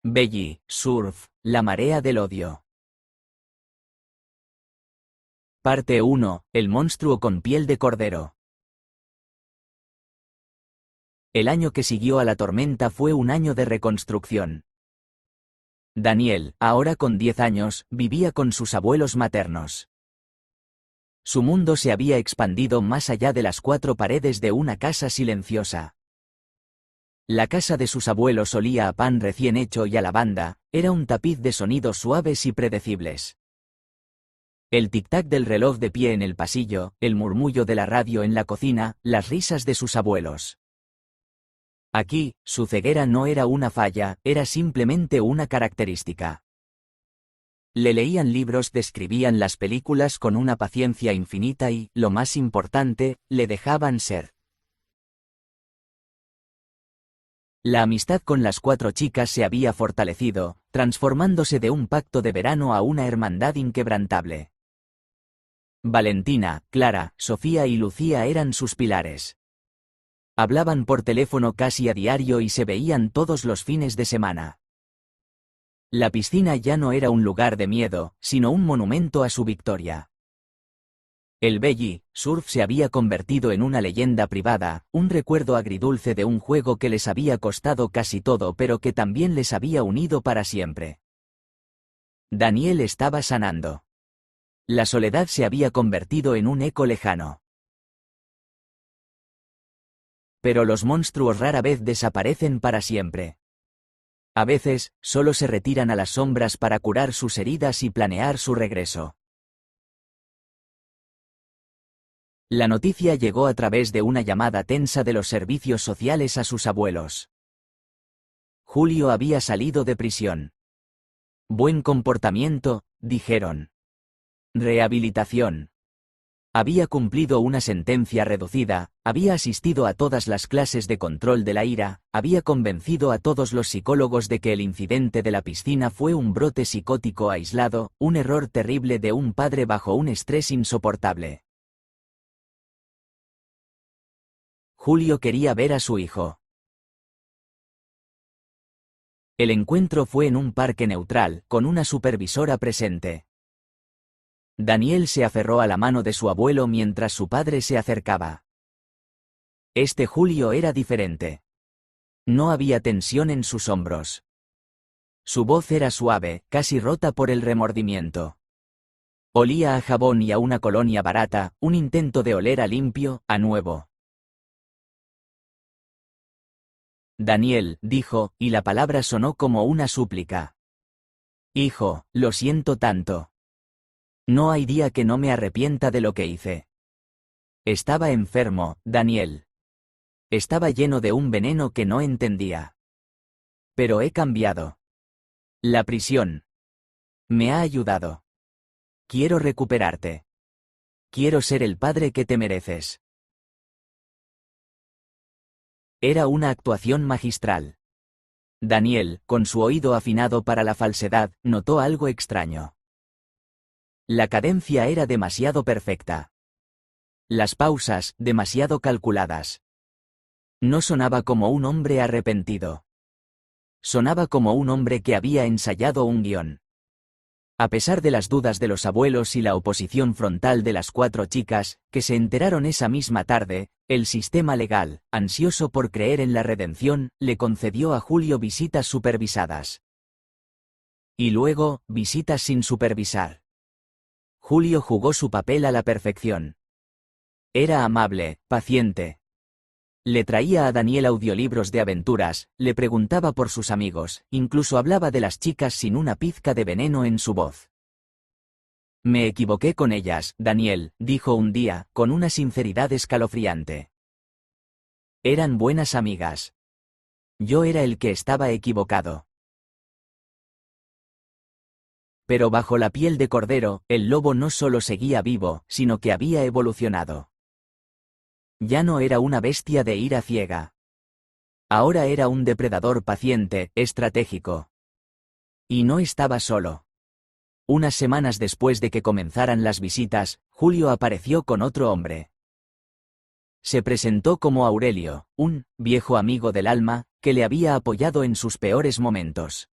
Belly, Surf, la marea del odio. Parte 1, el monstruo con piel de cordero. El año que siguió a la tormenta fue un año de reconstrucción. Daniel, ahora con 10 años, vivía con sus abuelos maternos. Su mundo se había expandido más allá de las 4 paredes de una casa silenciosa. La casa de sus abuelos olía a pan recién hecho y a lavanda, era un tapiz de sonidos suaves y predecibles. El tic-tac del reloj de pie en el pasillo, el murmullo de la radio en la cocina, las risas de sus abuelos. Aquí, su ceguera no era una falla, era simplemente una característica. Le leían libros, describían las películas con una paciencia infinita y, lo más importante, le dejaban ser. La amistad con las 4 chicas se había fortalecido, transformándose de un pacto de verano a una hermandad inquebrantable. Valentina, Clara, Sofía y Lucía eran sus pilares. Hablaban por teléfono casi a diario y se veían todos los fines de semana. La piscina ya no era un lugar de miedo, sino un monumento a su victoria. El Belly Surf se había convertido en una leyenda privada, un recuerdo agridulce de un juego que les había costado casi todo pero que también les había unido para siempre. Daniel estaba sanando. La soledad se había convertido en un eco lejano. Pero los monstruos rara vez desaparecen para siempre. A veces, solo se retiran a las sombras para curar sus heridas y planear su regreso. La noticia llegó a través de una llamada tensa de los servicios sociales a sus abuelos. Julio había salido de prisión. Buen comportamiento, dijeron. Rehabilitación. Había cumplido una sentencia reducida, había asistido a todas las clases de control de la ira, había convencido a todos los psicólogos de que el incidente de la piscina fue un brote psicótico aislado, un error terrible de un padre bajo un estrés insoportable. Julio quería ver a su hijo. El encuentro fue en un parque neutral, con una supervisora presente. Daniel se aferró a la mano de su abuelo mientras su padre se acercaba. Este Julio era diferente. No había tensión en sus hombros. Su voz era suave, casi rota por el remordimiento. Olía a jabón y a una colonia barata, un intento de oler a limpio, a nuevo. Daniel, dijo, y la palabra sonó como una súplica. Hijo, lo siento tanto. No hay día que no me arrepienta de lo que hice. Estaba enfermo, Daniel. Estaba lleno de un veneno que no entendía. Pero he cambiado. La prisión me ha ayudado. Quiero recuperarte. Quiero ser el padre que te mereces. Era una actuación magistral. Daniel, con su oído afinado para la falsedad, notó algo extraño. La cadencia era demasiado perfecta. Las pausas, demasiado calculadas. No sonaba como un hombre arrepentido. Sonaba como un hombre que había ensayado un guión. A pesar de las dudas de los abuelos y la oposición frontal de las 4 chicas, que se enteraron esa misma tarde, el sistema legal, ansioso por creer en la redención, le concedió a Julio visitas supervisadas. Y luego, visitas sin supervisar. Julio jugó su papel a la perfección. Era amable, paciente. Le traía a Daniel audiolibros de aventuras, le preguntaba por sus amigos, incluso hablaba de las chicas sin una pizca de veneno en su voz. Me equivoqué con ellas, Daniel, dijo un día, con una sinceridad escalofriante. Eran buenas amigas. Yo era el que estaba equivocado. Pero bajo la piel de cordero, el lobo no solo seguía vivo, sino que había evolucionado. Ya no era una bestia de ira ciega. Ahora era un depredador paciente, estratégico. Y no estaba solo. Unas semanas después de que comenzaran las visitas, Julio apareció con otro hombre. Se presentó como Aurelio, un viejo amigo del alma, que le había apoyado en sus peores momentos.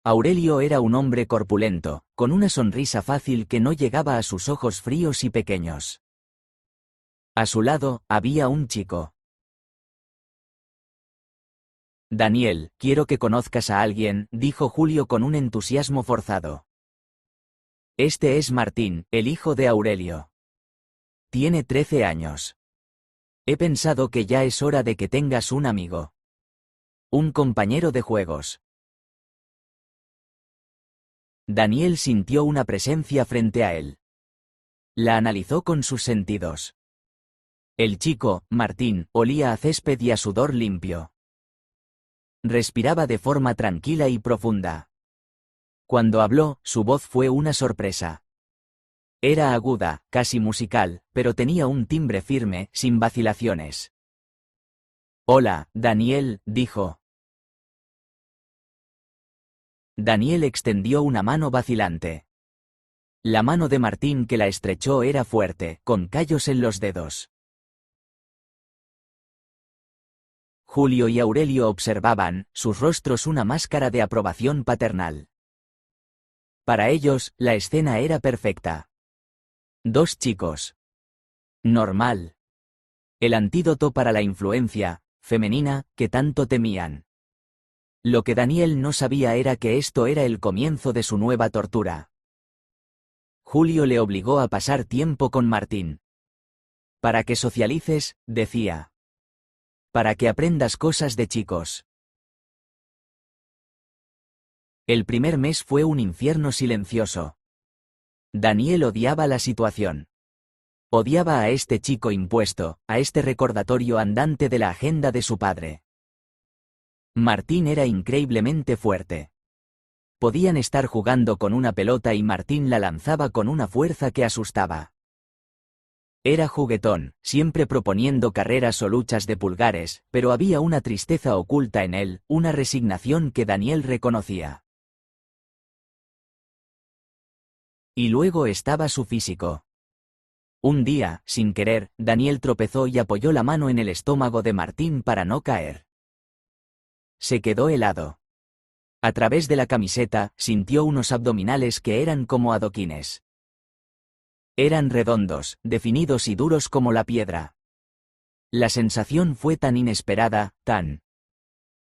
Aurelio era un hombre corpulento, con una sonrisa fácil que no llegaba a sus ojos fríos y pequeños. A su lado, había un chico. Daniel, quiero que conozcas a alguien, dijo Julio con un entusiasmo forzado. Este es Martín, el hijo de Aurelio. Tiene 13 años. He pensado que ya es hora de que tengas un amigo. Un compañero de juegos. Daniel sintió una presencia frente a él. La analizó con sus sentidos. El chico, Martín, olía a césped y a sudor limpio. Respiraba de forma tranquila y profunda. Cuando habló, su voz fue una sorpresa. Era aguda, casi musical, pero tenía un timbre firme, sin vacilaciones. Hola, Daniel, dijo. Daniel extendió una mano vacilante. La mano de Martín que la estrechó era fuerte, con callos en los dedos. Julio y Aurelio observaban, sus rostros una máscara de aprobación paternal. Para ellos, la escena era perfecta. Dos chicos. Normal. El antídoto para la influencia femenina que tanto temían. Lo que Daniel no sabía era que esto era el comienzo de su nueva tortura. Julio le obligó a pasar tiempo con Martín. Para que socialices, decía. Para que aprendas cosas de chicos. El primer mes fue un infierno silencioso. Daniel odiaba la situación. Odiaba a este chico impuesto, a este recordatorio andante de la agenda de su padre. Martín era increíblemente fuerte. Podían estar jugando con una pelota y Martín la lanzaba con una fuerza que asustaba. Era juguetón, siempre proponiendo carreras o luchas de pulgares, pero había una tristeza oculta en él, una resignación que Daniel reconocía. Y luego estaba su físico. Un día, sin querer, Daniel tropezó y apoyó la mano en el estómago de Martín para no caer. Se quedó helado. A través de la camiseta, sintió unos abdominales que eran como adoquines. Eran redondos, definidos y duros como la piedra. La sensación fue tan inesperada, tan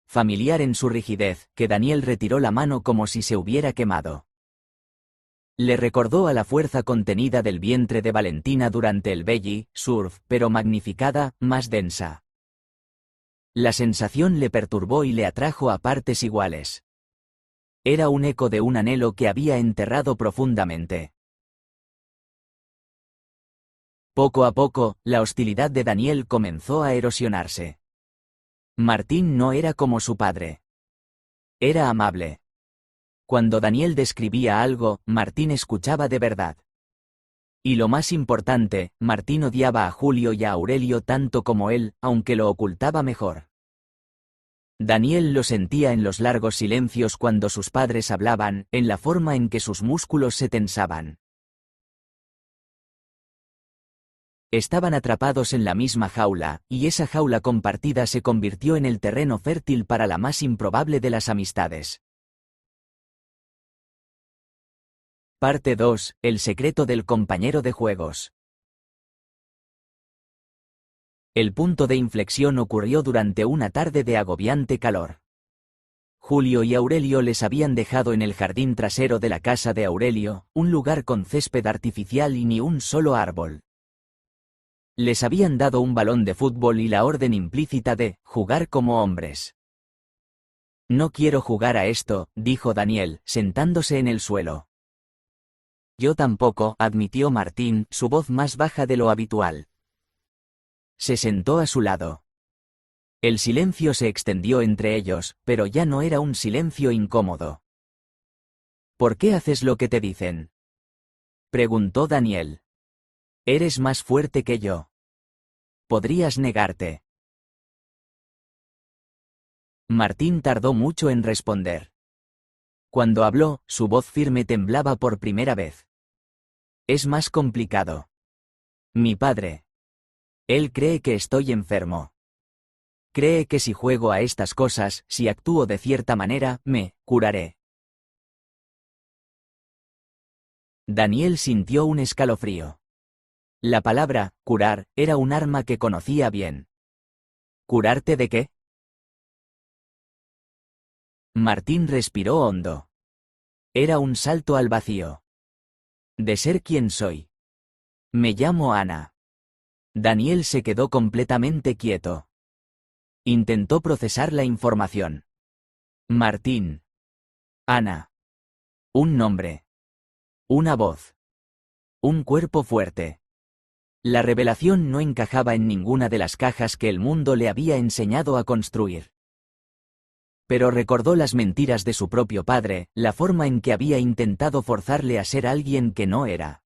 familiar en su rigidez, que Daniel retiró la mano como si se hubiera quemado. Le recordó a la fuerza contenida del vientre de Valentina durante el belly surf, pero magnificada, más densa. La sensación le perturbó y le atrajo a partes iguales. Era un eco de un anhelo que había enterrado profundamente. Poco a poco, la hostilidad de Daniel comenzó a erosionarse. Martín no era como su padre. Era amable. Cuando Daniel describía algo, Martín escuchaba de verdad. Y lo más importante, Martín odiaba a Julio y a Aurelio tanto como él, aunque lo ocultaba mejor. Daniel lo sentía en los largos silencios cuando sus padres hablaban, en la forma en que sus músculos se tensaban. Estaban atrapados en la misma jaula, y esa jaula compartida se convirtió en el terreno fértil para la más improbable de las amistades. Parte 2. El secreto del compañero de juegos. El punto de inflexión ocurrió durante una tarde de agobiante calor. Julio y Aurelio les habían dejado en el jardín trasero de la casa de Aurelio, un lugar con césped artificial y ni un solo árbol. Les habían dado un balón de fútbol y la orden implícita de jugar como hombres. No quiero jugar a esto, dijo Daniel, sentándose en el suelo. Yo tampoco, admitió Martín, su voz más baja de lo habitual. Se sentó a su lado. El silencio se extendió entre ellos, pero ya no era un silencio incómodo. ¿Por qué haces lo que te dicen?, preguntó Daniel. Eres más fuerte que yo. Podrías negarte. Martín tardó mucho en responder. Cuando habló, su voz firme temblaba por primera vez. Es más complicado. Mi padre. Él cree que estoy enfermo. Cree que si juego a estas cosas, si actúo de cierta manera, me curaré. Daniel sintió un escalofrío. La palabra, curar, era un arma que conocía bien. ¿Curarte de qué? Martín respiró hondo. Era un salto al vacío. De ser quien soy. Me llamo Ana. Daniel se quedó completamente quieto. Intentó procesar la información. Martín. Ana. Un nombre. Una voz. Un cuerpo fuerte. La revelación no encajaba en ninguna de las cajas que el mundo le había enseñado a construir. Pero recordó las mentiras de su propio padre, la forma en que había intentado forzarle a ser alguien que no era.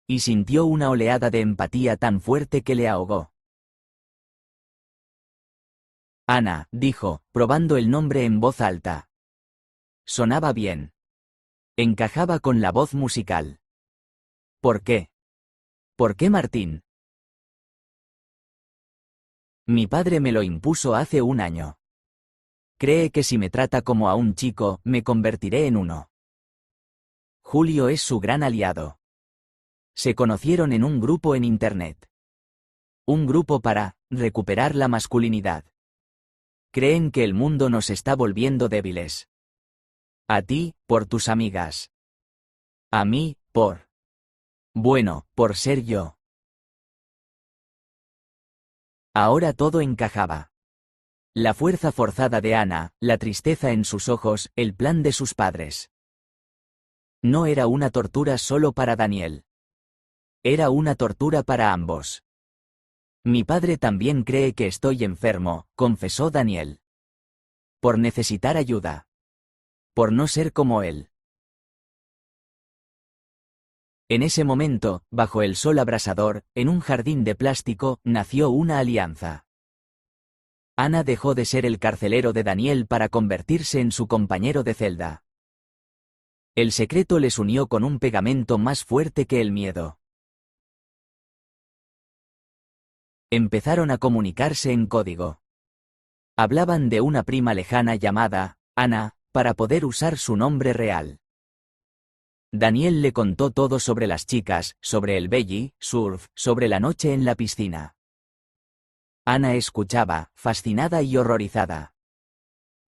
Y sintió una oleada de empatía tan fuerte que le ahogó. Ana, dijo, probando el nombre en voz alta. Sonaba bien. Encajaba con la voz musical. ¿Por qué? ¿Por qué Martín? Mi padre me lo impuso hace un año. Cree que si me trata como a un chico, me convertiré en uno. Julio es su gran aliado. Se conocieron en un grupo en Internet. Un grupo para recuperar la masculinidad. Creen que el mundo nos está volviendo débiles. A ti, por tus amigas. A mí, por ser yo. Ahora todo encajaba. La fuerza forzada de Ana, la tristeza en sus ojos, el plan de sus padres. No era una tortura solo para Daniel. Era una tortura para ambos. Mi padre también cree que estoy enfermo, confesó Daniel. Por necesitar ayuda. Por no ser como él. En ese momento, bajo el sol abrasador, en un jardín de plástico, nació una alianza. Ana dejó de ser el carcelero de Daniel para convertirse en su compañero de celda. El secreto les unió con un pegamento más fuerte que el miedo. Empezaron a comunicarse en código. Hablaban de una prima lejana llamada Ana, para poder usar su nombre real. Daniel le contó todo sobre las chicas, sobre el belly surf, sobre la noche en la piscina. Ana escuchaba, fascinada y horrorizada.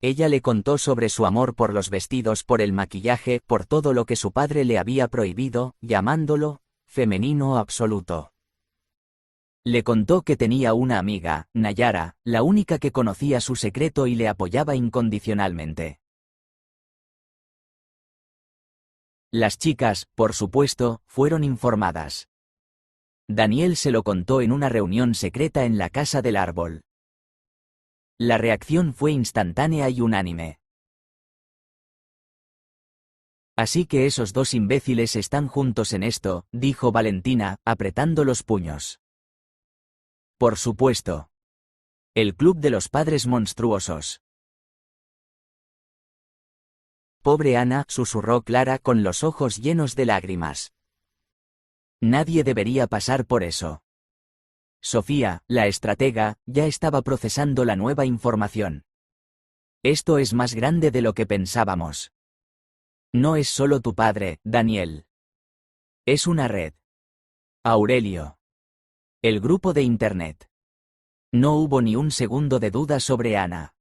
Ella le contó sobre su amor por los vestidos, por el maquillaje, por todo lo que su padre le había prohibido, llamándolo femenino absoluto. Le contó que tenía una amiga, Nayara, la única que conocía su secreto y le apoyaba incondicionalmente. Las chicas, por supuesto, fueron informadas. Daniel se lo contó en una reunión secreta en la casa del árbol. La reacción fue instantánea y unánime. Así que esos dos imbéciles están juntos en esto, dijo Valentina, apretando los puños. Por supuesto. El club de los padres monstruosos. Pobre Ana, susurró Clara con los ojos llenos de lágrimas. Nadie debería pasar por eso. Sofía, la estratega, ya estaba procesando la nueva información. Esto es más grande de lo que pensábamos. No es solo tu padre, Daniel. Es una red. Aurelio. El grupo de Internet. No hubo ni un segundo de duda sobre Ana.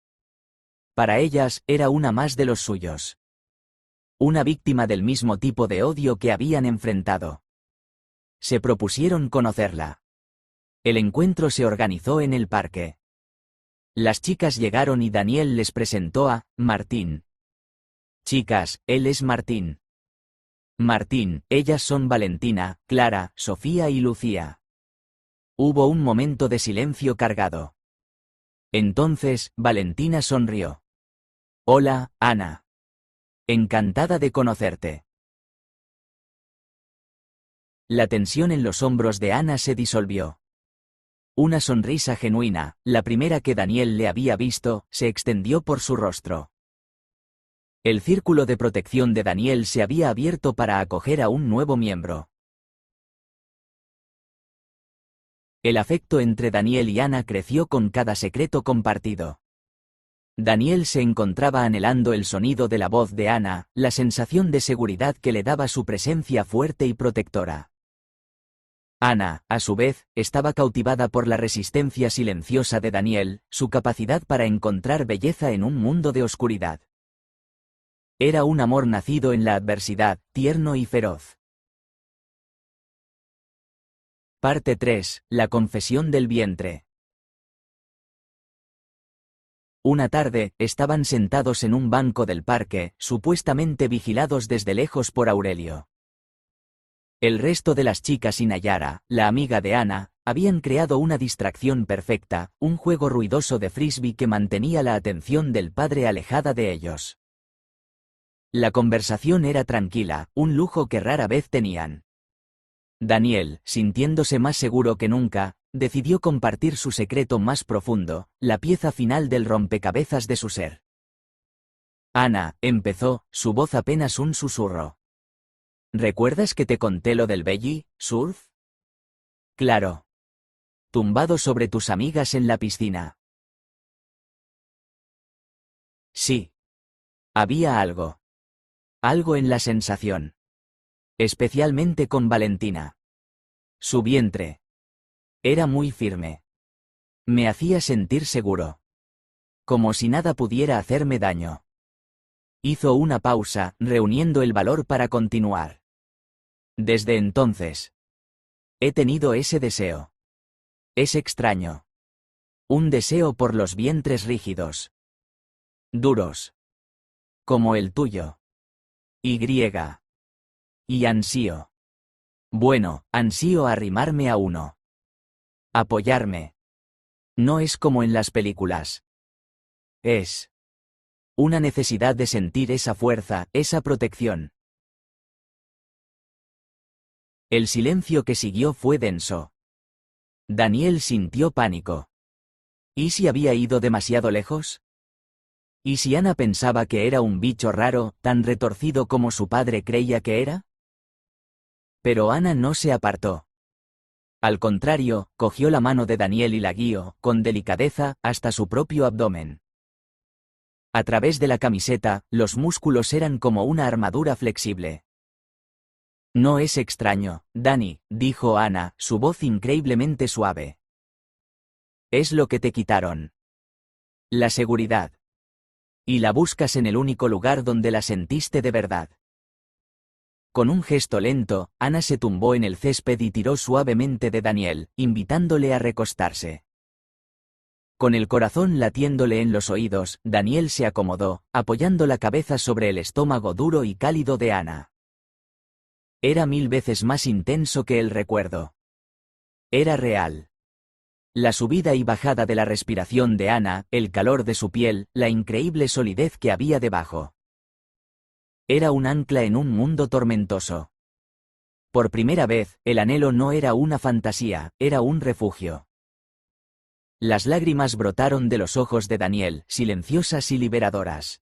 Para ellas, era una más de los suyos. Una víctima del mismo tipo de odio que habían enfrentado. Se propusieron conocerla. El encuentro se organizó en el parque. Las chicas llegaron y Daniel les presentó a Martín. Chicas, él es Martín. Martín, ellas son Valentina, Clara, Sofía y Lucía. Hubo un momento de silencio cargado. Entonces, Valentina sonrió. Hola, Ana. Encantada de conocerte. La tensión en los hombros de Ana se disolvió. Una sonrisa genuina, la primera que Daniel le había visto, se extendió por su rostro. El círculo de protección de Daniel se había abierto para acoger a un nuevo miembro. El afecto entre Daniel y Ana creció con cada secreto compartido. Daniel se encontraba anhelando el sonido de la voz de Ana, la sensación de seguridad que le daba su presencia fuerte y protectora. Ana, a su vez, estaba cautivada por la resistencia silenciosa de Daniel, su capacidad para encontrar belleza en un mundo de oscuridad. Era un amor nacido en la adversidad, tierno y feroz. Parte 3. La confesión del vientre. Una tarde, estaban sentados en un banco del parque, supuestamente vigilados desde lejos por Aurelio. El resto de las chicas y Nayara, la amiga de Ana, habían creado una distracción perfecta, un juego ruidoso de frisbee que mantenía la atención del padre alejada de ellos. La conversación era tranquila, un lujo que rara vez tenían. Daniel, sintiéndose más seguro que nunca, decidió compartir su secreto más profundo, la pieza final del rompecabezas de su ser. Ana, empezó, su voz apenas un susurro. ¿Recuerdas que te conté lo del belly surf? Claro. Tumbado sobre tus amigas en la piscina. Sí. Había algo. Algo en la sensación. Especialmente con Valentina. Su vientre. Era muy firme. Me hacía sentir seguro. Como si nada pudiera hacerme daño. Hizo una pausa, reuniendo el valor para continuar. Desde entonces. He tenido ese deseo. Es extraño. Un deseo por los vientres rígidos. Duros. Como el tuyo. Y ansío. Bueno, ansío arrimarme a uno. Apoyarme. No es como en las películas. Es una necesidad de sentir esa fuerza, esa protección. El silencio que siguió fue denso. Daniel sintió pánico. ¿Y si había ido demasiado lejos? ¿Y si Ana pensaba que era un bicho raro, tan retorcido como su padre creía que era? Pero Ana no se apartó. Al contrario, cogió la mano de Daniel y la guió, con delicadeza, hasta su propio abdomen. A través de la camiseta, los músculos eran como una armadura flexible. No es extraño, Dani, dijo Ana, su voz increíblemente suave. Es lo que te quitaron. La seguridad. Y la buscas en el único lugar donde la sentiste de verdad. Con un gesto lento, Ana se tumbó en el césped y tiró suavemente de Daniel, invitándole a recostarse. Con el corazón latiéndole en los oídos, Daniel se acomodó, apoyando la cabeza sobre el estómago duro y cálido de Ana. Era 1000 veces más intenso que el recuerdo. Era real. La subida y bajada de la respiración de Ana, el calor de su piel, la increíble solidez que había debajo. Era un ancla en un mundo tormentoso. Por primera vez, el anhelo no era una fantasía, era un refugio. Las lágrimas brotaron de los ojos de Daniel, silenciosas y liberadoras.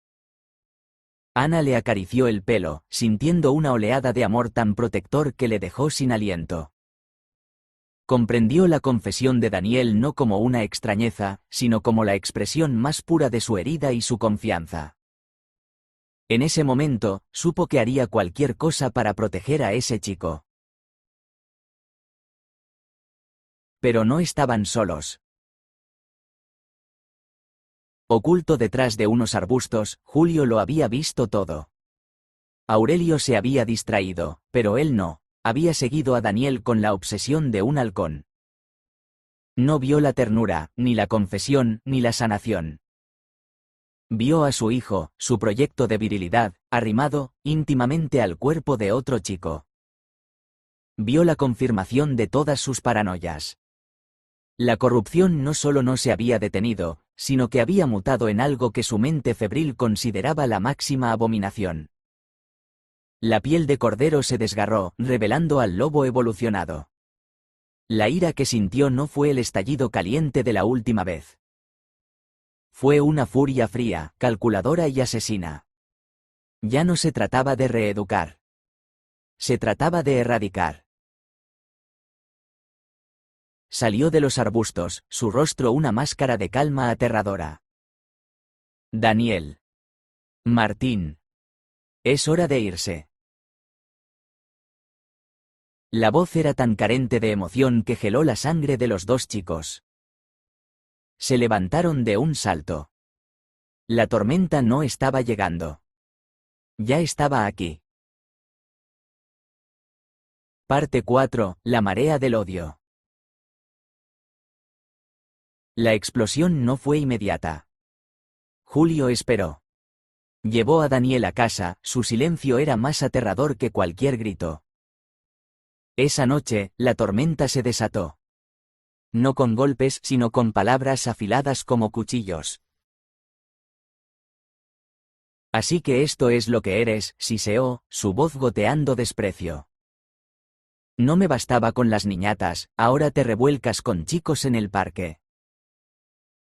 Ana le acarició el pelo, sintiendo una oleada de amor tan protector que le dejó sin aliento. Comprendió la confesión de Daniel no como una extrañeza, sino como la expresión más pura de su herida y su confianza. En ese momento, supo que haría cualquier cosa para proteger a ese chico. Pero no estaban solos. Oculto detrás de unos arbustos, Julio lo había visto todo. Aurelio se había distraído, pero él no, había seguido a Daniel con la obsesión de un halcón. No vio la ternura, ni la confesión, ni la sanación. Vio a su hijo, su proyecto de virilidad, arrimado, íntimamente al cuerpo de otro chico. Vio la confirmación de todas sus paranoias. La corrupción no solo no se había detenido, sino que había mutado en algo que su mente febril consideraba la máxima abominación. La piel de cordero se desgarró, revelando al lobo evolucionado. La ira que sintió no fue el estallido caliente de la última vez. Fue una furia fría, calculadora y asesina. Ya no se trataba de reeducar. Se trataba de erradicar. Salió de los arbustos, su rostro una máscara de calma aterradora. Daniel. Martín. Es hora de irse. La voz era tan carente de emoción que geló la sangre de los dos chicos. Se levantaron de un salto. La tormenta no estaba llegando. Ya estaba aquí. Parte 4. La marea del odio. La explosión no fue inmediata. Julio esperó. Llevó a Daniel a casa, su silencio era más aterrador que cualquier grito. Esa noche, la tormenta se desató. No con golpes, sino con palabras afiladas como cuchillos. Así que esto es lo que eres, siseó, su voz goteando desprecio. No me bastaba con las niñatas, ahora te revuelcas con chicos en el parque.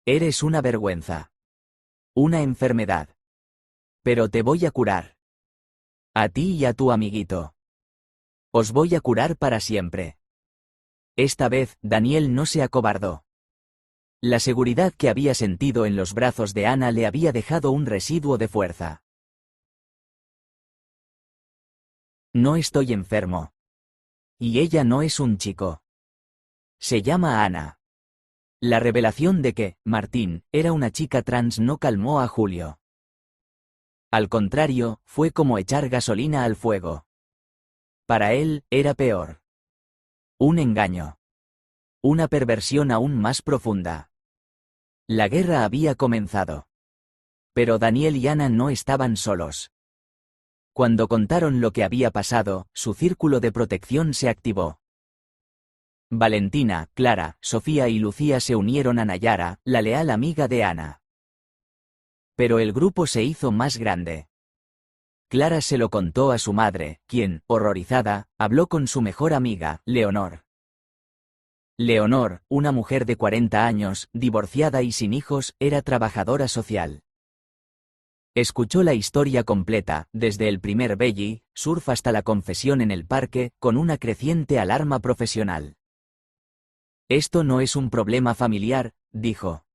Eres una vergüenza. Una enfermedad. Pero te voy a curar. A ti y a tu amiguito. Os voy a curar para siempre. Esta vez, Daniel no se acobardó. La seguridad que había sentido en los brazos de Ana le había dejado un residuo de fuerza. No estoy enfermo. Y ella no es un chico. Se llama Ana. La revelación de que Martín era una chica trans no calmó a Julio. Al contrario, fue como echar gasolina al fuego. Para él, era peor. Un engaño. Una perversión aún más profunda. La guerra había comenzado. Pero Daniel y Ana no estaban solos. Cuando contaron lo que había pasado, su círculo de protección se activó. Valentina, Clara, Sofía y Lucía se unieron a Nayara, la leal amiga de Ana. Pero el grupo se hizo más grande. Clara se lo contó a su madre, quien, horrorizada, habló con su mejor amiga, Leonor. Leonor, una mujer de 40 años, divorciada y sin hijos, era trabajadora social. Escuchó la historia completa, desde el primer belly surf hasta la confesión en el parque, con una creciente alarma profesional. Esto no es un problema familiar, dijo.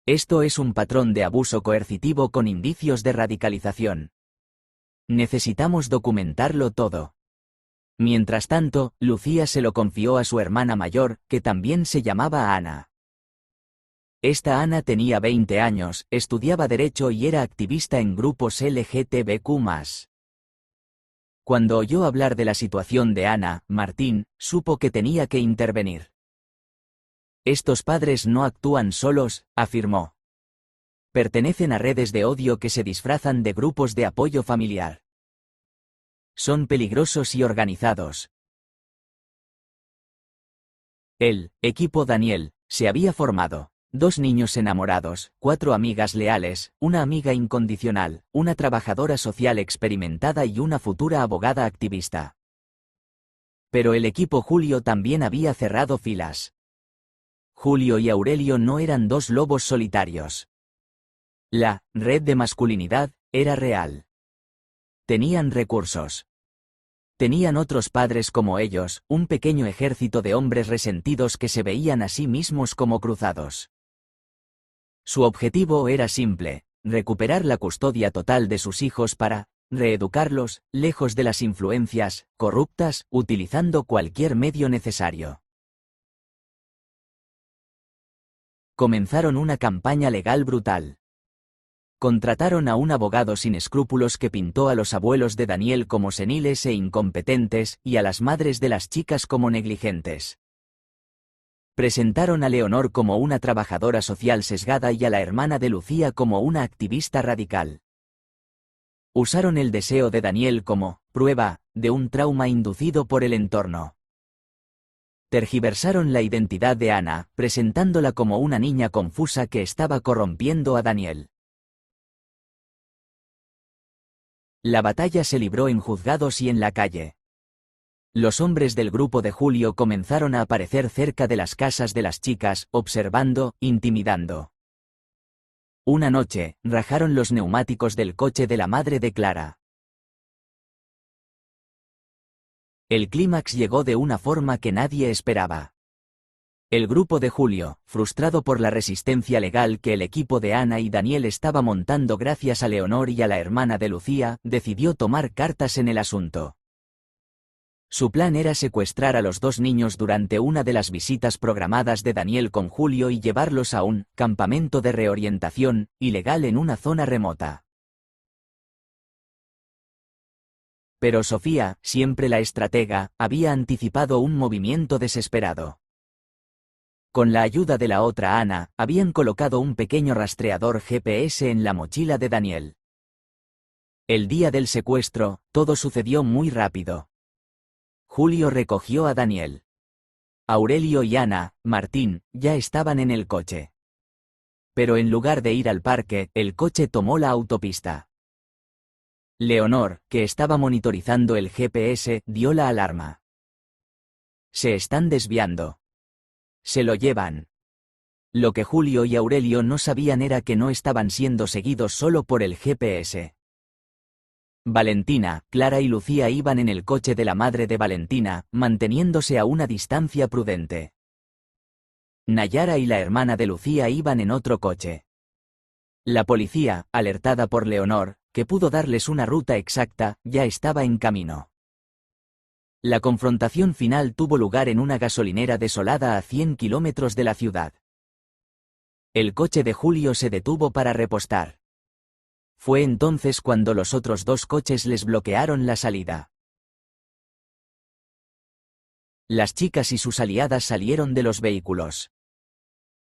Esto es un patrón de abuso coercitivo con indicios de radicalización. Necesitamos documentarlo todo. Mientras tanto, Lucía se lo confió a su hermana mayor, que también se llamaba Ana. Esta Ana tenía 20 años, estudiaba Derecho y era activista en grupos LGTBQ+. Cuando oyó hablar de la situación de Ana, Martín supo que tenía que intervenir. Estos padres no actúan solos, afirmó. Pertenecen a redes de odio que se disfrazan de grupos de apoyo familiar. Son peligrosos y organizados. El equipo Daniel se había formado. 2 niños enamorados, 4 amigas leales, una amiga incondicional, una trabajadora social experimentada y una futura abogada activista. Pero el equipo Julio también había cerrado filas. Julio y Aurelio no eran 2 lobos solitarios. La red de masculinidad era real. Tenían recursos. Tenían otros padres como ellos, un pequeño ejército de hombres resentidos que se veían a sí mismos como cruzados. Su objetivo era simple, recuperar la custodia total de sus hijos para reeducarlos, lejos de las influencias corruptas, utilizando cualquier medio necesario. Comenzaron una campaña legal brutal. Contrataron a un abogado sin escrúpulos que pintó a los abuelos de Daniel como seniles e incompetentes, y a las madres de las chicas como negligentes. Presentaron a Leonor como una trabajadora social sesgada y a la hermana de Lucía como una activista radical. Usaron el deseo de Daniel como prueba de un trauma inducido por el entorno. Tergiversaron la identidad de Ana, presentándola como una niña confusa que estaba corrompiendo a Daniel. La batalla se libró en juzgados y en la calle. Los hombres del grupo de Julio comenzaron a aparecer cerca de las casas de las chicas, observando, intimidando. Una noche, rajaron los neumáticos del coche de la madre de Clara. El clímax llegó de una forma que nadie esperaba. El grupo de Julio, frustrado por la resistencia legal que el equipo de Ana y Daniel estaba montando gracias a Leonor y a la hermana de Lucía, decidió tomar cartas en el asunto. Su plan era secuestrar a los dos niños durante una de las visitas programadas de Daniel con Julio y llevarlos a un campamento de reorientación ilegal en una zona remota. Pero Sofía, siempre la estratega, había anticipado un movimiento desesperado. Con la ayuda de la otra Ana, habían colocado un pequeño rastreador GPS en la mochila de Daniel. El día del secuestro, todo sucedió muy rápido. Julio recogió a Daniel. Aurelio y Ana, Martín, ya estaban en el coche. Pero en lugar de ir al parque, el coche tomó la autopista. Leonor, que estaba monitorizando el GPS, dio la alarma. Se están desviando. Se lo llevan. Lo que Julio y Aurelio no sabían era que no estaban siendo seguidos solo por el GPS. Valentina, Clara y Lucía iban en el coche de la madre de Valentina, manteniéndose a una distancia prudente. Nayara y la hermana de Lucía iban en otro coche. La policía, alertada por Leonor, que pudo darles una ruta exacta, ya estaba en camino. La confrontación final tuvo lugar en una gasolinera desolada a 100 kilómetros de la ciudad. El coche de Julio se detuvo para repostar. Fue entonces cuando los otros dos coches les bloquearon la salida. Las chicas y sus aliadas salieron de los vehículos.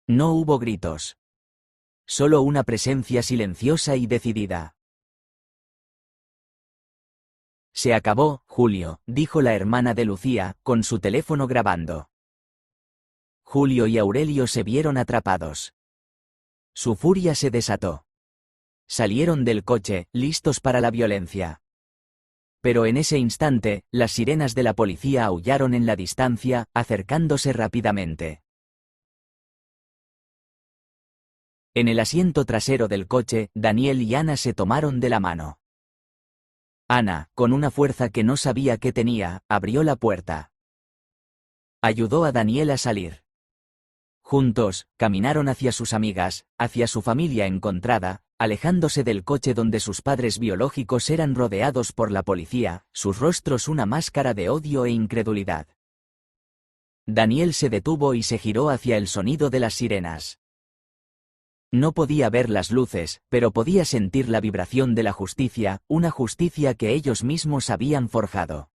No hubo gritos. Solo una presencia silenciosa y decidida. Se acabó, Julio, dijo la hermana de Lucía, con su teléfono grabando. Julio y Aurelio se vieron atrapados. Su furia se desató. Salieron del coche, listos para la violencia. Pero en ese instante, las sirenas de la policía aullaron en la distancia, acercándose rápidamente. En el asiento trasero del coche, Daniel y Ana se tomaron de la mano. Ana, con una fuerza que no sabía que tenía, abrió la puerta. Ayudó a Daniel a salir. Juntos, caminaron hacia sus amigas, hacia su familia encontrada, alejándose del coche donde sus padres biológicos eran rodeados por la policía, sus rostros una máscara de odio e incredulidad. Daniel se detuvo y se giró hacia el sonido de las sirenas. No podía ver las luces, pero podía sentir la vibración de la justicia, una justicia que ellos mismos habían forjado.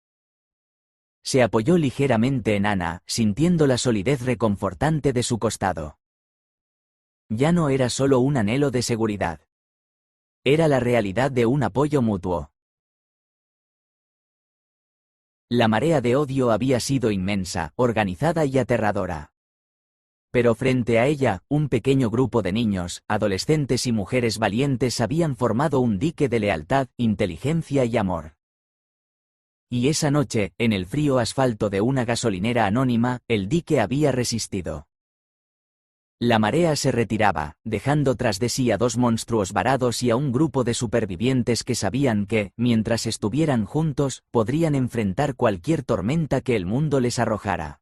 Se apoyó ligeramente en Ana, sintiendo la solidez reconfortante de su costado. Ya no era solo un anhelo de seguridad. Era la realidad de un apoyo mutuo. La marea de odio había sido inmensa, organizada y aterradora. Pero frente a ella, un pequeño grupo de niños, adolescentes y mujeres valientes habían formado un dique de lealtad, inteligencia y amor. Y esa noche, en el frío asfalto de una gasolinera anónima, el dique había resistido. La marea se retiraba, dejando tras de sí a dos monstruos varados y a un grupo de supervivientes que sabían que, mientras estuvieran juntos, podrían enfrentar cualquier tormenta que el mundo les arrojara.